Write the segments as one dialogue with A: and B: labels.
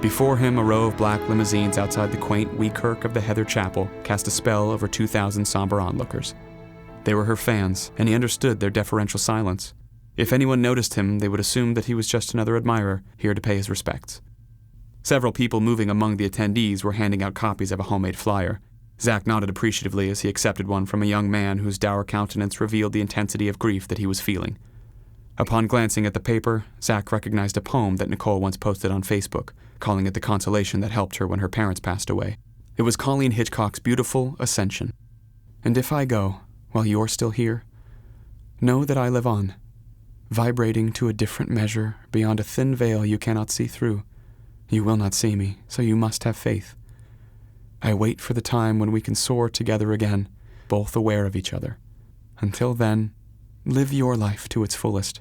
A: Before him, a row of black limousines outside the quaint wee kirk of the Heather Chapel cast a spell over 2,000 somber onlookers. They were her fans, and he understood their deferential silence. If anyone noticed him, they would assume that he was just another admirer, here to pay his respects. Several people moving among the attendees were handing out copies of a homemade flyer. Zach nodded appreciatively as he accepted one from a young man whose dour countenance revealed the intensity of grief that he was feeling. Upon glancing at the paper, Zach recognized a poem that Nicole once posted on Facebook, calling it the consolation that helped her when her parents passed away. It was Colleen Hitchcock's beautiful Ascension. And if I go, while you're still here, know that I live on, vibrating to a different measure beyond a thin veil you cannot see through. You will not see me, so you must have faith. I wait for the time when we can soar together again, both aware of each other. Until then, live your life to its fullest.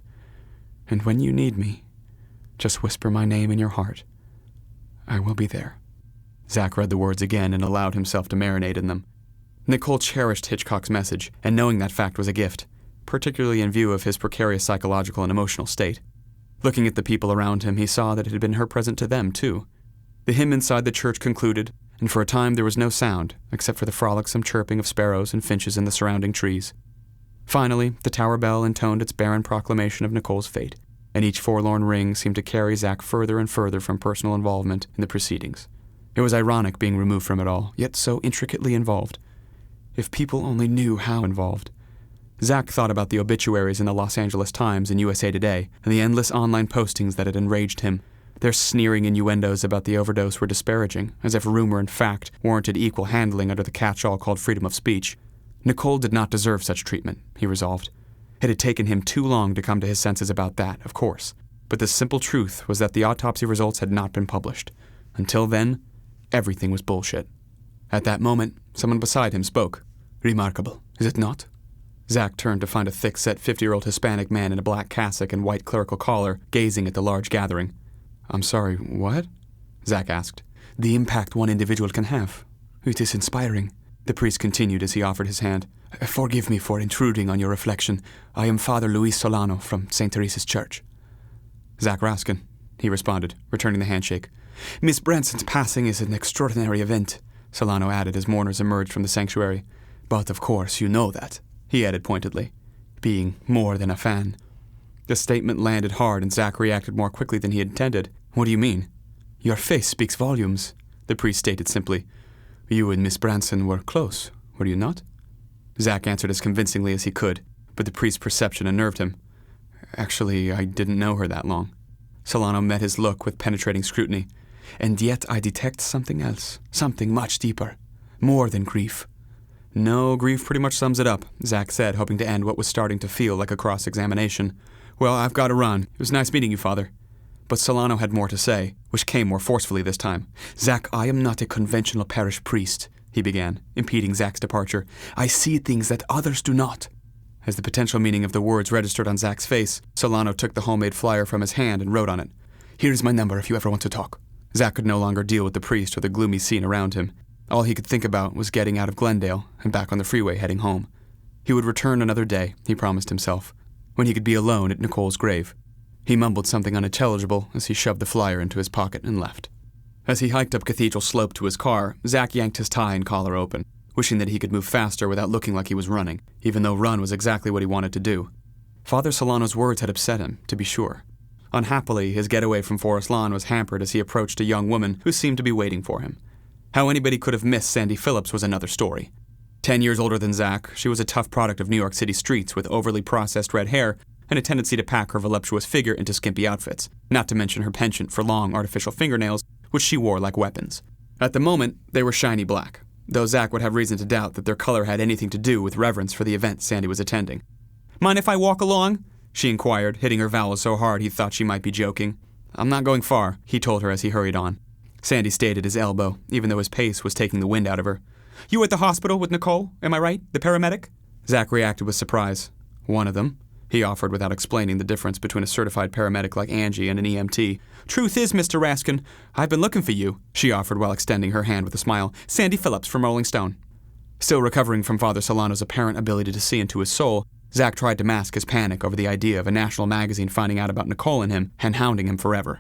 A: And when you need me, just whisper my name in your heart. I will be there. Zach read the words again and allowed himself to marinate in them. Nicole cherished Hitchcock's message, and knowing that fact was a gift, particularly in view of his precarious psychological and emotional state. Looking at the people around him, he saw that it had been her present to them, too. The hymn inside the church concluded, and for a time there was no sound, except for the frolicsome chirping of sparrows and finches in the surrounding trees. Finally, the tower bell intoned its barren proclamation of Nicole's fate, and each forlorn ring seemed to carry Zach further and further from personal involvement in the proceedings. It was ironic being removed from it all, yet so intricately involved. If people only knew how involved. Zach thought about the obituaries in the Los Angeles Times and USA Today, and the endless online postings that had enraged him. Their sneering innuendos about the overdose were disparaging, as if rumor and fact warranted equal handling under the catch-all called freedom of speech. Nicole did not deserve such treatment, he resolved. It had taken him too long to come to his senses about that, of course, but the simple truth was that the autopsy results had not been published. Until then, everything was bullshit. At that moment, someone beside him spoke. Remarkable, is it not? Zach turned to find a thick-set 50-year-old Hispanic man in a black cassock and white clerical collar gazing at the large gathering. I'm sorry, what? Zach asked. The impact one individual can have. It is inspiring, the priest continued as he offered his hand. Forgive me for intruding on your reflection. I am Father Luis Solano from St. Teresa's Church. Zach Raskin, he responded, returning the handshake. Miss Branson's passing is an extraordinary event, Solano added as mourners emerged from the sanctuary. But of course you know that, he added pointedly, being more than a fan. The statement landed hard and Zach reacted more quickly than he intended. What do you mean? Your face speaks volumes, the priest stated simply. You and Miss Branson were close, were you not? Zach answered as convincingly as he could, but the priest's perception unnerved him. Actually, I didn't know her that long. Solano met his look with penetrating scrutiny. And yet I detect something else, something much deeper, more than grief. No, grief pretty much sums it up, Zach said, hoping to end what was starting to feel like a cross-examination. Well, I've got to run. It was nice meeting you, Father. But Solano had more to say, which came more forcefully this time. Zach, I am not a conventional parish priest, he began, impeding Zach's departure. I see things that others do not. As the potential meaning of the words registered on Zach's face, Solano took the homemade flyer from his hand and wrote on it. Here's my number if you ever want to talk. Zach could no longer deal with the priest or the gloomy scene around him. All he could think about was getting out of Glendale and back on the freeway heading home. He would return another day, he promised himself, when he could be alone at Nicole's grave. He mumbled something unintelligible as he shoved the flyer into his pocket and left. As he hiked up Cathedral Slope to his car, Zach yanked his tie and collar open, wishing that he could move faster without looking like he was running, even though run was exactly what he wanted to do. Father Solano's words had upset him, to be sure. Unhappily, his getaway from Forest Lawn was hampered as he approached a young woman who seemed to be waiting for him. How anybody could have missed Sandy Phillips was another story. 10 years older than Zach, she was a tough product of New York City streets with overly processed red hair and a tendency to pack her voluptuous figure into skimpy outfits, not to mention her penchant for long artificial fingernails, which she wore like weapons. At the moment, they were shiny black, though Zach would have reason to doubt that their color had anything to do with reverence for the event Sandy was attending. Mind if I walk along? She inquired, hitting her vowels so hard he thought she might be joking. I'm not going far, he told her as he hurried on. Sandy stayed at his elbow, even though his pace was taking the wind out of her. You at the hospital with Nicole, am I right? The paramedic? Zach reacted with surprise. One of them, he offered without explaining the difference between a certified paramedic like Angie and an EMT. Truth is, Mr. Raskin, I've been looking for you, she offered while extending her hand with a smile. Sandy Phillips from Rolling Stone. Still recovering from Father Solano's apparent ability to see into his soul, Zach tried to mask his panic over the idea of a national magazine finding out about Nicole and him and hounding him forever.